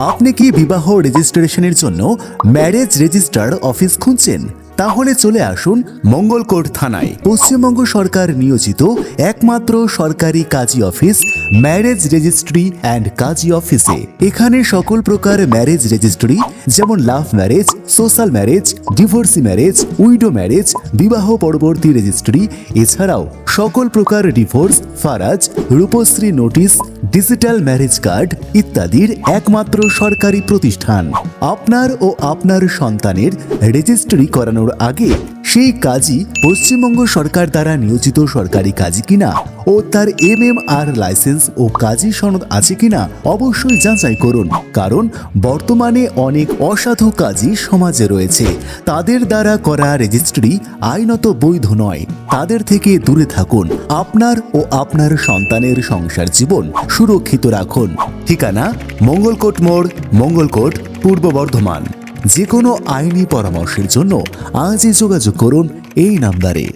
আপনি কি বিবাহ রেজিস্ট্রেশনের জন্য ম্যারেজ রেজিস্ট্রার অফিস খুঁজছেন? তাহলে চলে আসুন মঙ্গলকোট থানায়। পশ্চিমবঙ্গ সরকার নিয়োজিত একমাত্র সরকারি কাজী অফিস ম্যারেজ রেজিস্ট্রি অ্যান্ড কাজী অফিসে। এখানে সকল প্রকার ম্যারেজ রেজিস্ট্রি যেমন love marriage, social marriage, divorcee marriage, widow marriage, বিবাহ পরবর্তী রেজিস্ট্রি, এছাড়াও সকল প্রকার ডিভোর্স, ফারাজ, Rupashree notice, digital marriage card ইত্যাদির একমাত্র সরকারি প্রতিষ্ঠান। আপনার ও আপনার সন্তানের রেজিস্ট্রি করানোর আগে সেই কাজী পশ্চিমবঙ্গ সরকার দ্বারা নিয়োজিত সরকারি কাজী কিনা ও তার MMR লাইসেন্স ও কাজী সনদ আছে কিনা অবশ্যই যাচাই করুন। কারণ বর্তমানে অনেক অসাধু কাজী সমাজে রয়েছে, তাদের দ্বারা করা রেজিস্ট্রি আইনত বৈধ নয়। তাদের থেকে দূরে থাকুন। আপনার ও আপনার সন্তানের সংসার জীবন সুরক্ষিত রাখুন। ঠিকানা মঙ্গলকোট মোড়, মঙ্গলকোট, পূর্ব বর্ধমান। যে কোনো আইনি পরামর্শের জন্য আজই যোগাযোগ করুন এই নাম্বারে।